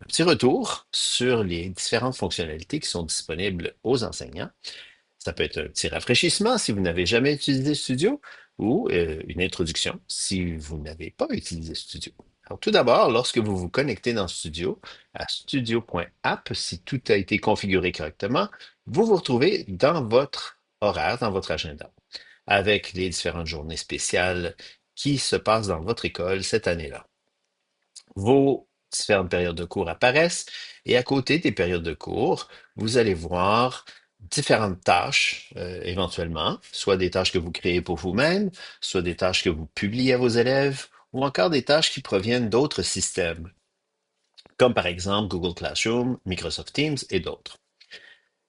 petit retour sur les différentes fonctionnalités qui sont disponibles aux enseignants. Ça peut être un petit rafraîchissement si vous n'avez jamais utilisé Studio ou une introduction si vous n'avez pas utilisé Studio. Alors, tout d'abord, lorsque vous vous connectez dans Studio, à studio.app, si tout a été configuré correctement, vous vous retrouvez dans votre horaire, dans votre agenda, avec les différentes journées spéciales qui se passent dans votre école cette année-là. Vos différentes périodes de cours apparaissent et à côté des périodes de cours, vous allez voir différentes tâches éventuellement, soit des tâches que vous créez pour vous-même, soit des tâches que vous publiez à vos élèves, ou encore des tâches qui proviennent d'autres systèmes, comme par exemple Google Classroom, Microsoft Teams et d'autres.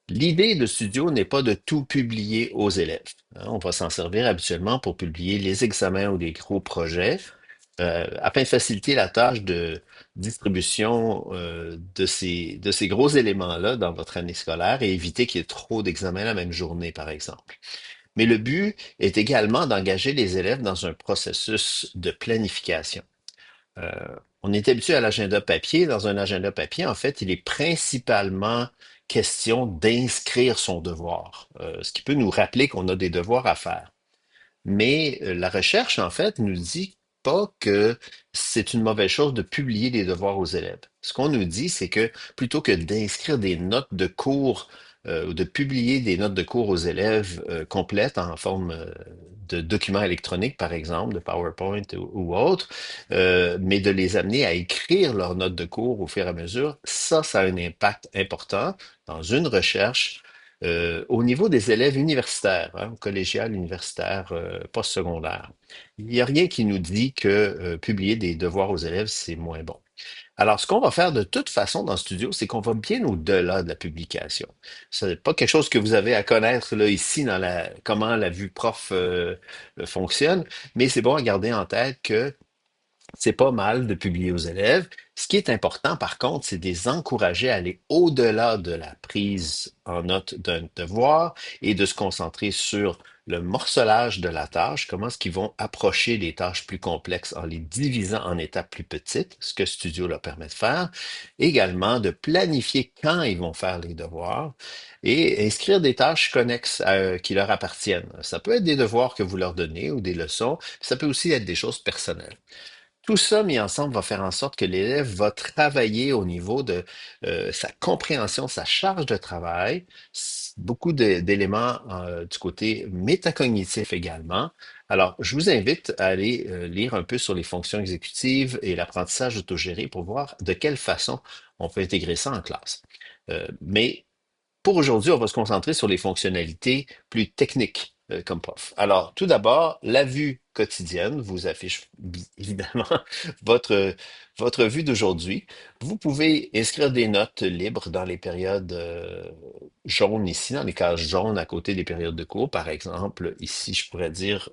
L'idée de Studio n'est pas de tout publier aux élèves, hein. On va s'en servir habituellement pour publier les examens ou des gros projets, afin de faciliter la tâche de distribution de ces gros éléments-là dans votre année scolaire et éviter qu'il y ait trop d'examens la même journée, par exemple. Mais le but est également d'engager les élèves dans un processus de planification. Euh, on est habitué à l'agenda papier. Dans un agenda papier, en fait, il est principalement question d'inscrire son devoir, ce qui peut nous rappeler qu'on a des devoirs à faire. Mais la recherche, en fait, nous dit pas que c'est une mauvaise chose de publier les devoirs aux élèves. Ce qu'on nous dit, c'est que plutôt que d'inscrire des notes de cours ou de publier des notes de cours aux élèves complètes en forme de documents électroniques, par exemple, de PowerPoint ou autre, mais de les amener à écrire leurs notes de cours au fur et à mesure, ça a un impact important dans une recherche au niveau des élèves universitaires, hein, collégial, universitaire, postsecondaire. Il n'y a rien qui nous dit que publier des devoirs aux élèves, c'est moins bon. Alors, ce qu'on va faire de toute façon dans Studio, c'est qu'on va bien au-delà de la publication. Ce n'est pas quelque chose que vous avez à connaître là, ici dans comment la vue prof fonctionne, mais c'est bon à garder en tête que c'est pas mal de publier aux élèves. Ce qui est important, par contre, c'est de les encourager à aller au-delà de la prise en note d'un devoir et de se concentrer sur le morcelage de la tâche, comment est-ce qu'ils vont approcher les tâches plus complexes en les divisant en étapes plus petites, ce que Studio leur permet de faire. Également, de planifier quand ils vont faire les devoirs et inscrire des tâches connexes qui leur appartiennent. Ça peut être des devoirs que vous leur donnez ou des leçons, ça peut aussi être des choses personnelles. Tout ça mis ensemble va faire en sorte que l'élève va travailler au niveau de sa compréhension, sa charge de travail, beaucoup d'éléments du côté métacognitif également. Alors, je vous invite à aller lire un peu sur les fonctions exécutives et l'apprentissage autogéré pour voir de quelle façon on peut intégrer ça en classe. Mais pour aujourd'hui, on va se concentrer sur les fonctionnalités plus techniques comme prof. Alors, tout d'abord, la vue quotidienne vous affiche évidemment votre, votre vue d'aujourd'hui. Vous pouvez inscrire des notes libres dans les périodes jaunes ici, dans les cases jaunes à côté des périodes de cours. Par exemple, ici, je pourrais dire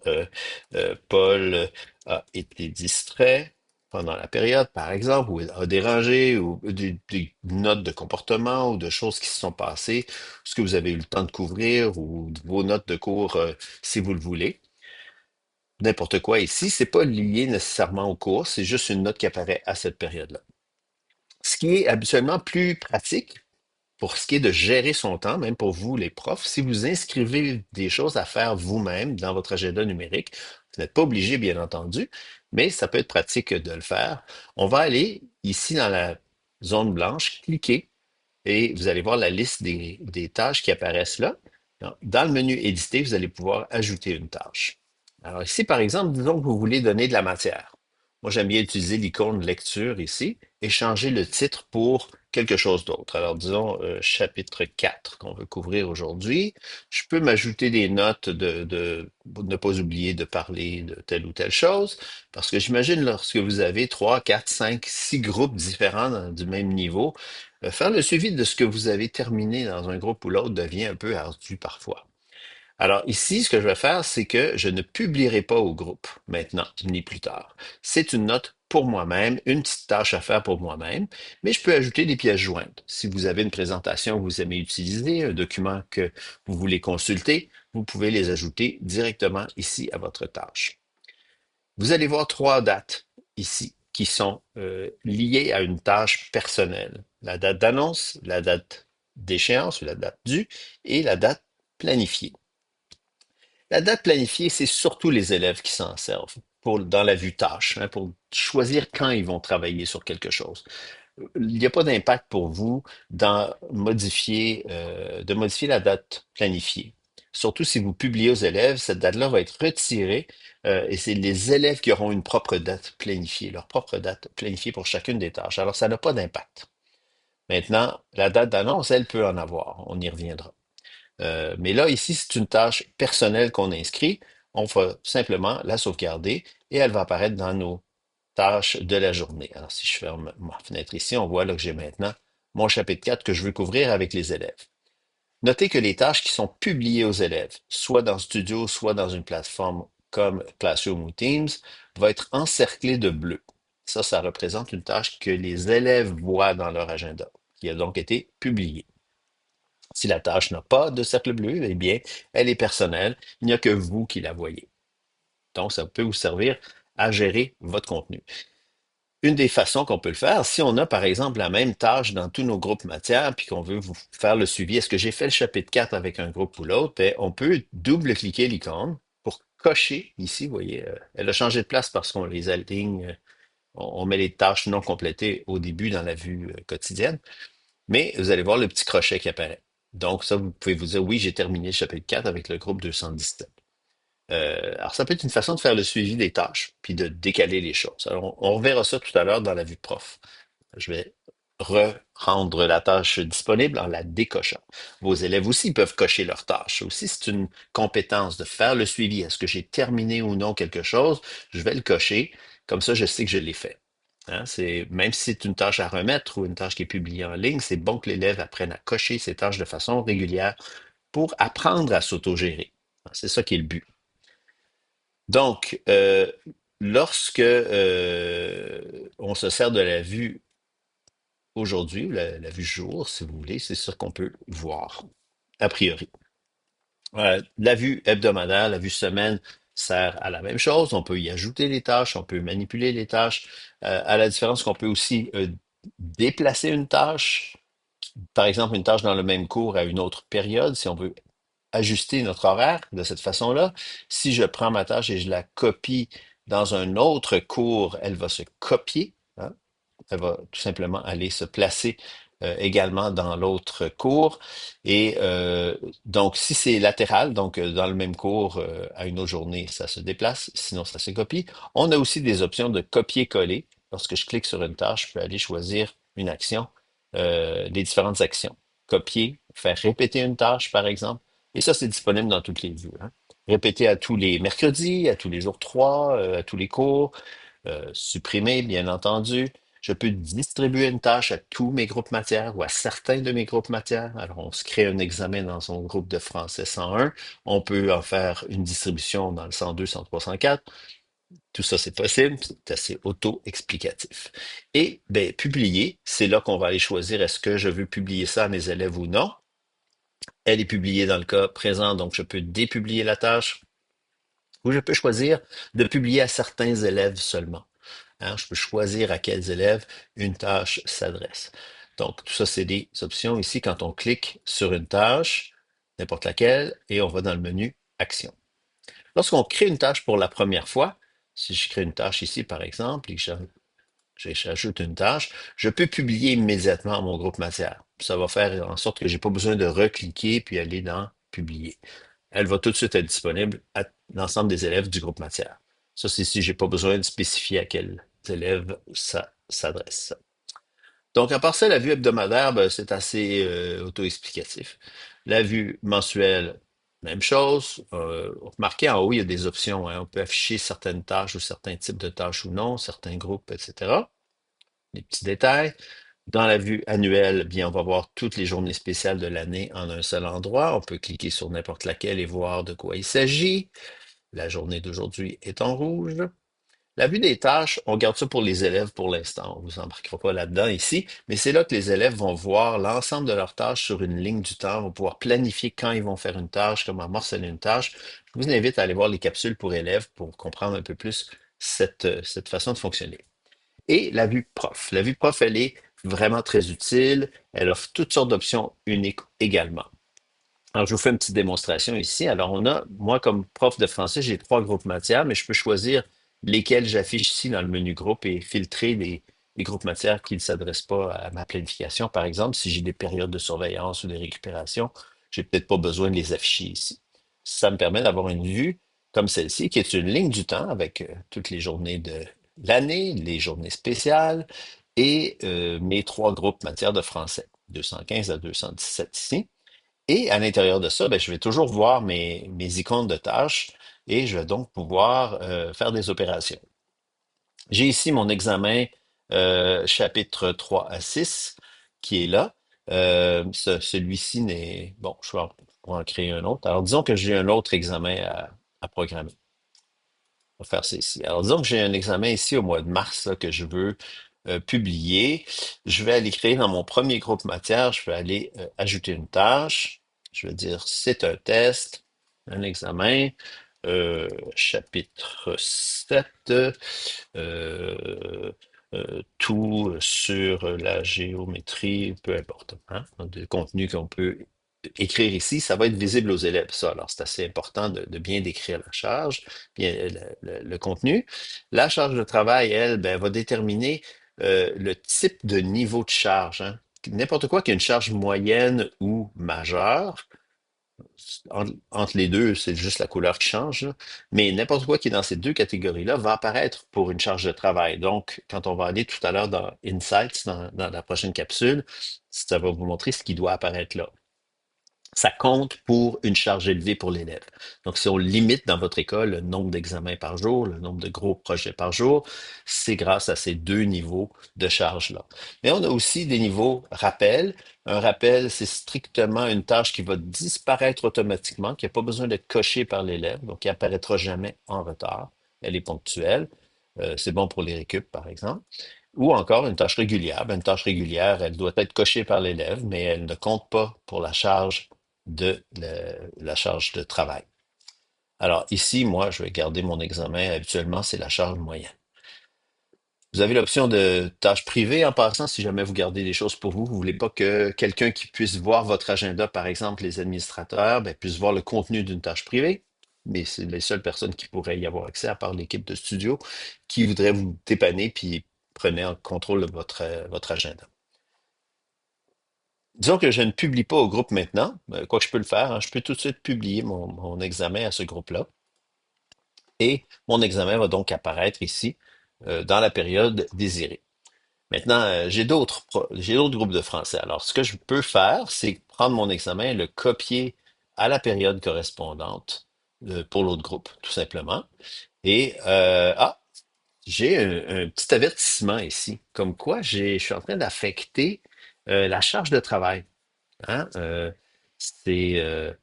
Paul a été distrait pendant la période, par exemple, ou a dérangé, ou des notes de comportement ou de choses qui se sont passées, ce que vous avez eu le temps de couvrir, ou vos notes de cours, si vous le voulez. N'importe quoi ici, c'est pas lié nécessairement au cours, c'est juste une note qui apparaît à cette période-là. Ce qui est habituellement plus pratique pour ce qui est de gérer son temps, même pour vous, les profs, si vous inscrivez des choses à faire vous-même dans votre agenda numérique, vous n'êtes pas obligé, bien entendu, mais ça peut être pratique de le faire. On va aller ici dans la zone blanche, cliquer et vous allez voir la liste des tâches qui apparaissent là. Dans le menu éditer, vous allez pouvoir ajouter une tâche. Alors ici, par exemple, disons que vous voulez donner de la matière. Moi, j'aime bien utiliser l'icône lecture ici et changer le titre pour quelque chose d'autre. Alors, disons chapitre 4 qu'on veut couvrir aujourd'hui. Je peux m'ajouter des notes de ne pas oublier de parler de telle ou telle chose, parce que j'imagine lorsque vous avez 3, 4, 5, 6 groupes différents du même niveau, faire le suivi de ce que vous avez terminé dans un groupe ou l'autre devient un peu ardu parfois. Alors ici, ce que je vais faire, c'est que je ne publierai pas au groupe maintenant, ni plus tard. C'est une note pour moi-même, une petite tâche à faire pour moi-même, mais je peux ajouter des pièces jointes. Si vous avez une présentation que vous aimez utiliser, un document que vous voulez consulter, vous pouvez les ajouter directement ici à votre tâche. Vous allez voir trois dates ici qui sont liées à une tâche personnelle. La date d'annonce, la date d'échéance ou la date due et la date planifiée. La date planifiée, c'est surtout les élèves qui s'en servent dans la vue tâche, hein, pour choisir quand ils vont travailler sur quelque chose. Il n'y a pas d'impact pour vous de modifier la date planifiée. Surtout si vous publiez aux élèves, cette date-là va être retirée et c'est les élèves qui auront une propre date planifiée, leur propre date planifiée pour chacune des tâches. Alors, ça n'a pas d'impact. Maintenant, la date d'annonce, elle peut en avoir. On y reviendra. Mais là, ici, c'est une tâche personnelle qu'on inscrit. On va simplement la sauvegarder et elle va apparaître dans nos tâches de la journée. Alors, si je ferme ma fenêtre ici, on voit là que j'ai maintenant mon chapitre 4 que je veux couvrir avec les élèves. Notez que les tâches qui sont publiées aux élèves, soit dans Studio, soit dans une plateforme comme Classroom ou Teams, vont être encerclées de bleu. Ça représente une tâche que les élèves voient dans leur agenda, qui a donc été publiée. Si la tâche n'a pas de cercle bleu, eh bien, elle est personnelle. Il n'y a que vous qui la voyez. Donc, ça peut vous servir à gérer votre contenu. Une des façons qu'on peut le faire, si on a par exemple la même tâche dans tous nos groupes matières, puis qu'on veut vous faire le suivi, est-ce que j'ai fait le chapitre 4 avec un groupe ou l'autre, ben, on peut double-cliquer l'icône pour cocher ici, vous voyez, elle a changé de place parce qu'on les aligne, on met les tâches non complétées au début dans la vue quotidienne, mais vous allez voir le petit crochet qui apparaît. Donc ça, vous pouvez vous dire, oui, j'ai terminé le chapitre 4 avec le groupe 217. Alors, ça peut être une façon de faire le suivi des tâches, puis de décaler les choses. Alors, on reverra ça tout à l'heure dans la vue de prof. Je vais rendre la tâche disponible en la décochant. Vos élèves aussi peuvent cocher leurs tâches. Aussi, c'est une compétence de faire le suivi. Est-ce que j'ai terminé ou non quelque chose? Je vais le cocher. Comme ça, je sais que je l'ai fait. Hein, même si c'est une tâche à remettre ou une tâche qui est publiée en ligne, c'est bon que l'élève apprenne à cocher ses tâches de façon régulière pour apprendre à s'autogérer. C'est ça qui est le but. Donc, lorsque on se sert de la vue aujourd'hui, ou la vue jour, si vous voulez, c'est ça qu'on peut voir, a priori. La vue hebdomadaire, la vue semaine sert à la même chose. On peut y ajouter les tâches, on peut manipuler les tâches, à la différence qu'on peut aussi déplacer une tâche, par exemple une tâche dans le même cours à une autre période, si on veut ajuster notre horaire de cette façon-là. Si je prends ma tâche et je la copie dans un autre cours, elle va se copier, hein. Elle va tout simplement aller se placer également dans l'autre cours. Et donc, si c'est latéral, donc dans le même cours à une autre journée, ça se déplace, sinon ça se copie. On a aussi des options de copier-coller. Lorsque je clique sur une tâche, je peux aller choisir une action, les différentes actions. Copier, faire répéter une tâche, par exemple. Et ça, c'est disponible dans toutes les vues, hein. Répéter à tous les mercredis, à tous les jours 3, à tous les cours, supprimer, bien entendu. Je peux distribuer une tâche à tous mes groupes matières ou à certains de mes groupes matières. Alors, on se crée un examen dans son groupe de français 101. On peut en faire une distribution dans le 102, 103, 104. Tout ça, c'est possible. C'est assez auto-explicatif. Et, ben, publier, c'est là qu'on va aller choisir est-ce que je veux publier ça à mes élèves ou non. Elle est publiée dans le cas présent, donc je peux dépublier la tâche ou je peux choisir de publier à certains élèves seulement. Hein, je peux choisir à quels élèves une tâche s'adresse. Donc, tout ça, c'est des options ici quand on clique sur une tâche, n'importe laquelle, et on va dans le menu Action. Lorsqu'on crée une tâche pour la première fois, si je crée une tâche ici, par exemple, et que j'ajoute une tâche, je peux publier immédiatement mon groupe matière. Ça va faire en sorte que j'ai pas besoin de recliquer puis aller dans Publier. Elle va tout de suite être disponible à l'ensemble des élèves du groupe matière. Ça, c'est si j'ai pas besoin de spécifier à quels élèves ça s'adresse. Donc, à part ça, la vue hebdomadaire, ben, c'est assez auto-explicatif. La vue mensuelle, même chose. Remarquez en haut, il y a des options, hein. On peut afficher certaines tâches ou certains types de tâches ou non, certains groupes, etc. Les petits détails. Dans la vue annuelle, bien, on va voir toutes les journées spéciales de l'année en un seul endroit. On peut cliquer sur n'importe laquelle et voir de quoi il s'agit. La journée d'aujourd'hui est en rouge. La vue des tâches, on garde ça pour les élèves pour l'instant. On ne vous embarquera pas là-dedans ici, mais c'est là que les élèves vont voir l'ensemble de leurs tâches sur une ligne du temps, vont pouvoir planifier quand ils vont faire une tâche, comment morceler une tâche. Je vous invite à aller voir les capsules pour élèves pour comprendre un peu plus cette façon de fonctionner. et la vue prof. La vue prof, elle est vraiment très utile. Elle offre toutes sortes d'options uniques également. Alors, je vous fais une petite démonstration ici. Alors, moi, comme prof de français, j'ai trois groupes matières, mais je peux choisir lesquels j'affiche ici dans le menu groupe et filtrer les groupes matières qui ne s'adressent pas à ma planification. Par exemple, si j'ai des périodes de surveillance ou des récupérations, j'ai peut-être pas besoin de les afficher ici. Ça me permet d'avoir une vue comme celle-ci, qui est une ligne du temps avec toutes les journées de l'année, les journées spéciales et mes trois groupes matières de français, 215 à 217 ici. Et à l'intérieur de ça, ben, je vais toujours voir mes icônes de tâches et je vais donc pouvoir faire des opérations. J'ai ici mon examen chapitre 3 à 6 qui est là. Celui-ci n'est... Bon, je vais en créer un autre. Alors, disons que j'ai un autre examen à programmer. On va faire ça ici. Alors, disons que j'ai un examen ici au mois de mars là, que je veux publier. Je vais aller créer dans mon premier groupe matière, je vais aller ajouter une tâche. Je vais dire c'est un test, un examen, chapitre 7, tout sur la géométrie, peu importe, hein, de contenu qu'on peut écrire ici, ça va être visible aux élèves, ça. Alors, c'est assez important de bien décrire la charge, bien le contenu. La charge de travail, elle, ben, va déterminer le type de niveau de charge, hein. N'importe quoi qui a une charge moyenne ou majeure, entre les deux, c'est juste la couleur qui change, là. Mais n'importe quoi qui est dans ces deux catégories-là va apparaître pour une charge de travail. Donc, quand on va aller tout à l'heure dans Insights, dans la prochaine capsule, ça va vous montrer ce qui doit apparaître là. Ça compte pour une charge élevée pour l'élève. Donc, si on limite dans votre école le nombre d'examens par jour, le nombre de gros projets par jour, c'est grâce à ces deux niveaux de charge-là. Mais on a aussi des niveaux rappel. Un rappel, c'est strictement une tâche qui va disparaître automatiquement, qui n'a pas besoin d'être cochée par l'élève, donc qui apparaîtra jamais en retard. Elle est ponctuelle. C'est bon pour les récup, par exemple. Ou encore une tâche régulière. Ben, une tâche régulière, elle doit être cochée par l'élève, mais elle ne compte pas pour la charge de travail. Alors ici, moi, je vais garder mon examen. Habituellement, c'est la charge moyenne. Vous avez l'option de tâches privées en passant, si jamais vous gardez des choses pour vous. Vous voulez pas que quelqu'un qui puisse voir votre agenda, par exemple, les administrateurs, ben, puisse voir le contenu d'une tâche privée. Mais c'est les seules personnes qui pourraient y avoir accès, à part l'équipe de studio, qui voudrait vous dépanner puis prenez en contrôle de votre agenda. Disons que je ne publie pas au groupe maintenant, quoi que je peux le faire, hein. Je peux tout de suite publier mon examen à ce groupe-là. Et mon examen va donc apparaître ici dans la période désirée. Maintenant, j'ai d'autres groupes de français. Alors, ce que je peux faire, c'est prendre mon examen et le copier à la période correspondante pour l'autre groupe, tout simplement. Et j'ai un petit avertissement ici, comme quoi je suis en train d'affecter la charge de travail. Hein? C'est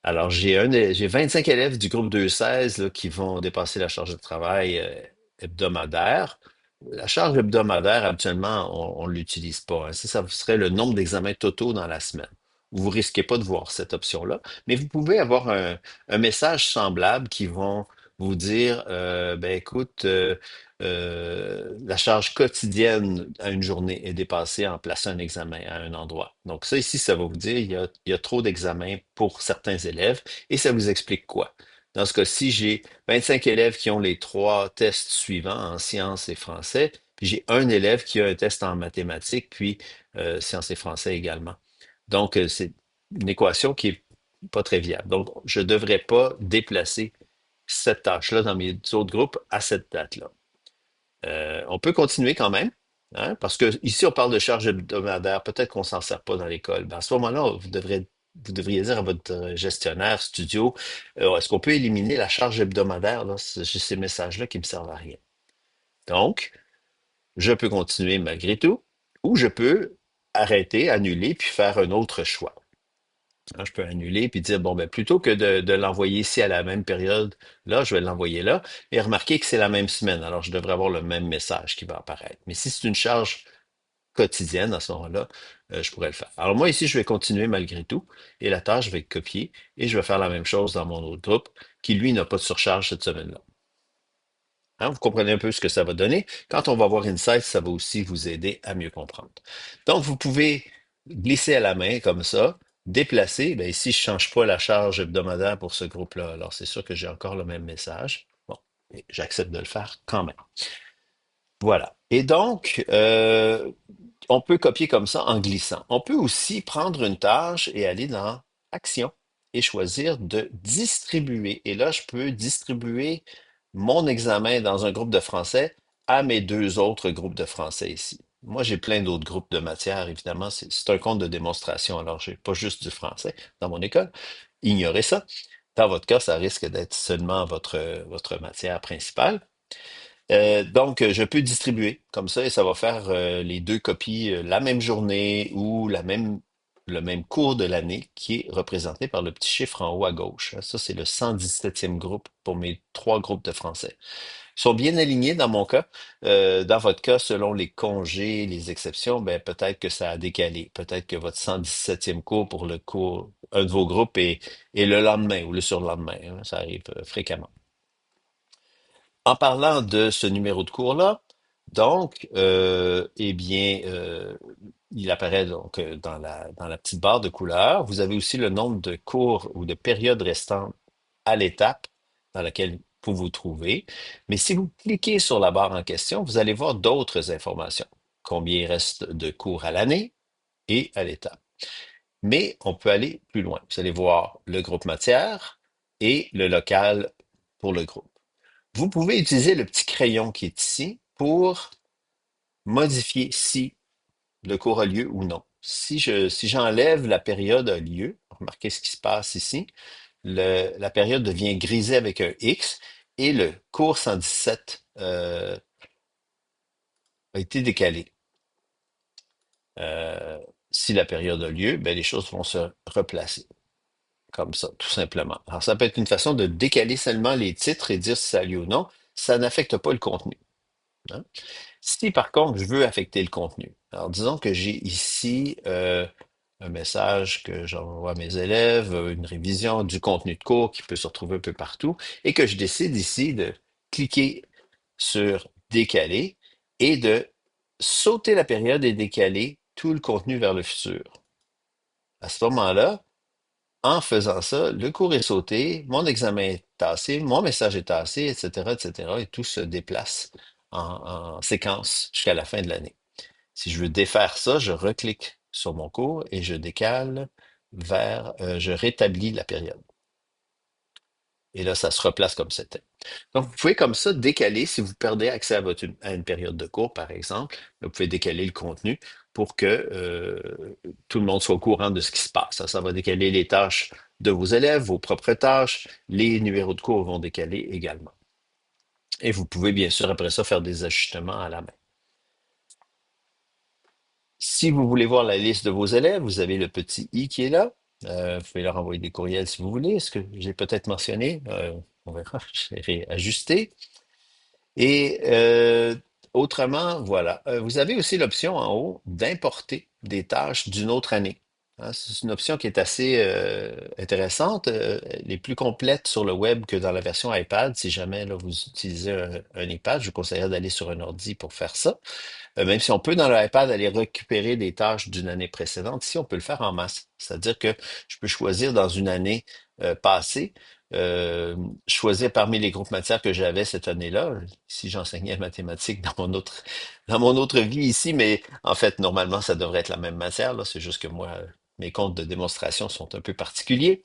alors j'ai 25 élèves du groupe 216 là, qui vont dépasser la charge de travail hebdomadaire. La charge hebdomadaire, habituellement, on ne l'utilise pas, hein. Ça serait le nombre d'examens totaux dans la semaine. Vous risquez pas de voir cette option-là, mais vous pouvez avoir un message semblable qui vont vous dire, ben écoute, la charge quotidienne à une journée est dépassée en plaçant un examen à un endroit. Donc ça ici, ça va vous dire il y a trop d'examens pour certains élèves et ça vous explique quoi? Dans ce cas-ci, j'ai 25 élèves qui ont les trois tests suivants en sciences et français, puis j'ai un élève qui a un test en mathématiques, puis sciences et français également. Donc, c'est une équation qui est pas très viable. Donc, je ne devrais pas déplacer cette tâche-là dans mes autres groupes à cette date-là. On peut continuer quand même, hein, parce que ici, on parle de charge hebdomadaire. Peut-être qu'on s'en sert pas dans l'école. Ben, à ce moment-là, vous devriez dire à votre gestionnaire studio, est-ce qu'on peut éliminer la charge hebdomadaire, là? C'est juste ces messages-là qui me servent à rien. Donc, je peux continuer malgré tout, ou je peux arrêter, annuler, puis faire un autre choix. Hein, je peux annuler puis dire, bon, ben, plutôt que de l'envoyer ici à la même période, là, je vais l'envoyer là. Et remarquez que c'est la même semaine. Alors, je devrais avoir le même message qui va apparaître. Mais si c'est une charge quotidienne, à ce moment-là, je pourrais le faire. Alors, moi, ici, je vais continuer malgré tout. Et la tâche, je vais copier et je vais faire la même chose dans mon autre groupe qui, lui, n'a pas de surcharge cette semaine-là. Hein, vous comprenez un peu ce que ça va donner. Quand on va voir Insight, ça va aussi vous aider à mieux comprendre. Donc, vous pouvez glisser à la main comme ça, déplacer. Ben, ici, je ne change pas la charge hebdomadaire pour ce groupe-là. Alors, c'est sûr que j'ai encore le même message. Bon, et j'accepte de le faire quand même. Voilà. Et donc, on peut copier comme ça en glissant. On peut aussi prendre une tâche et aller dans Action et choisir de distribuer. Et là, je peux distribuer mon examen dans un groupe de français à mes deux autres groupes de français ici. Moi, j'ai plein d'autres groupes de matières, évidemment. C'est un compte de démonstration, alors j'ai pas juste du français dans mon école. Ignorez ça. Dans votre cas, ça risque d'être seulement votre matière principale. Je peux distribuer comme ça et ça va faire les deux copies la même journée ou le même cours de l'année qui est représenté par le petit chiffre en haut à gauche. Ça, c'est le 117e groupe pour mes trois groupes de français. Ils sont bien alignés dans mon cas. Dans votre cas, selon les congés, les exceptions, ben, peut-être que ça a décalé. Peut-être que votre 117e cours pour le cours, un de vos groupes est le lendemain ou le surlendemain, hein. Ça arrive fréquemment. En parlant de ce numéro de cours-là, il apparaît donc dans la petite barre de couleur. Vous avez aussi le nombre de cours ou de périodes restantes à l'étape dans laquelle vous vous trouvez. Mais si vous cliquez sur la barre en question, vous allez voir d'autres informations. Combien il reste de cours à l'année et à l'étape. Mais on peut aller plus loin. Vous allez voir le groupe matière et le local pour le groupe. Vous pouvez utiliser le petit crayon qui est ici pour modifier si le cours a lieu ou non. Si j'enlève la période a lieu, remarquez ce qui se passe ici, la période devient grisée avec un X et le cours 117 a été décalé. Euh, si la période a lieu, ben, les choses vont se replacer comme ça, tout simplement. Alors, ça peut être une façon de décaler seulement les titres et dire si ça a lieu ou non. Ça n'affecte pas le contenu, hein. Si par contre je veux affecter le contenu, alors disons que j'ai ici un message que j'envoie à mes élèves, une révision du contenu de cours qui peut se retrouver un peu partout, et que je décide ici de cliquer sur décaler et de sauter la période et décaler tout le contenu vers le futur. À ce moment-là, en faisant ça, le cours est sauté, mon examen est tassé, mon message est tassé, etc., etc., et tout se déplace en séquence jusqu'à la fin de l'année. Si je veux défaire ça, je reclique sur mon cours et je décale je rétablis la période. Et là, ça se replace comme c'était. Donc, vous pouvez comme ça décaler, si vous perdez accès à une période de cours, par exemple, vous pouvez décaler le contenu pour que tout le monde soit au courant de ce qui se passe. Ça va décaler les tâches de vos élèves, vos propres tâches, les numéros de cours vont décaler également. Et vous pouvez bien sûr après ça faire des ajustements à la main. Si vous voulez voir la liste de vos élèves, vous avez le petit i qui est là. Vous pouvez leur envoyer des courriels si vous voulez. Ce que j'ai peut-être mentionné, on verra, je vais ajuster. Et autrement, voilà. Vous avez aussi l'option en haut d'importer des tâches d'une autre année, hein. C'est une option qui est assez intéressante. Elle est plus complète sur le web que dans la version iPad. Si jamais là, vous utilisez un iPad, je vous conseillerais d'aller sur un ordi pour faire ça. Même si on peut dans l'iPad aller récupérer des tâches d'une année précédente, ici on peut le faire en masse. C'est-à-dire que je peux choisir dans une année passée, euh, choisir parmi les groupes matières que j'avais cette année-là. Si j'enseignais mathématiques dans mon autre vie ici, mais en fait, normalement, ça devrait être la même matière, là. C'est juste que moi, mes comptes de démonstration sont un peu particuliers.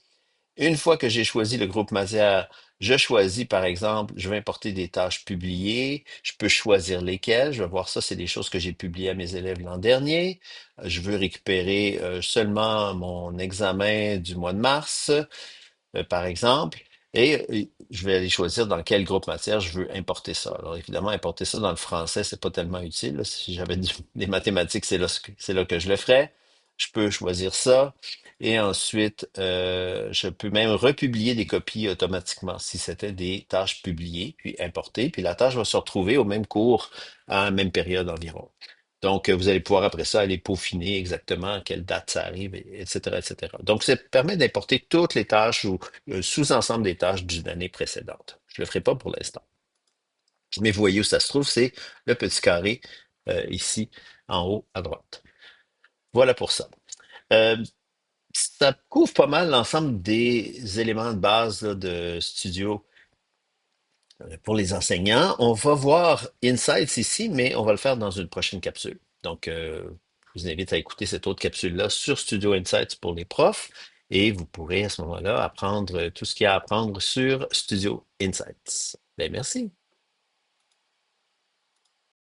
Une fois que j'ai choisi le groupe matière, je choisis, par exemple, je vais importer des tâches publiées. Je peux choisir lesquelles. Je vais voir ça, c'est des choses que j'ai publiées à mes élèves l'an dernier. Je veux récupérer seulement mon examen du mois de mars, par exemple. Et je vais aller choisir dans quel groupe matière je veux importer ça. Alors évidemment, importer ça dans le français, c'est pas tellement utile, là. Si j'avais des mathématiques, c'est là que je le ferais. Je peux choisir ça. Et ensuite, je peux même republier des copies automatiquement si c'était des tâches publiées, puis importées. Puis la tâche va se retrouver au même cours à la même période environ. Donc, vous allez pouvoir après ça aller peaufiner exactement à quelle date ça arrive, etc., etc. Donc, ça permet d'importer toutes les tâches ou sous-ensemble des tâches d'une année précédente. Je le ferai pas pour l'instant. Mais vous voyez où ça se trouve, c'est le petit carré ici en haut à droite. Voilà pour ça. Euh, Ça couvre pas mal l'ensemble des éléments de base là, de Studio pour les enseignants. On va voir Insights ici, mais on va le faire dans une prochaine capsule. Donc, je vous invite à écouter cette autre capsule-là sur Studio Insights pour les profs et vous pourrez à ce moment-là apprendre tout ce qu'il y a à apprendre sur Studio Insights. Ben, merci.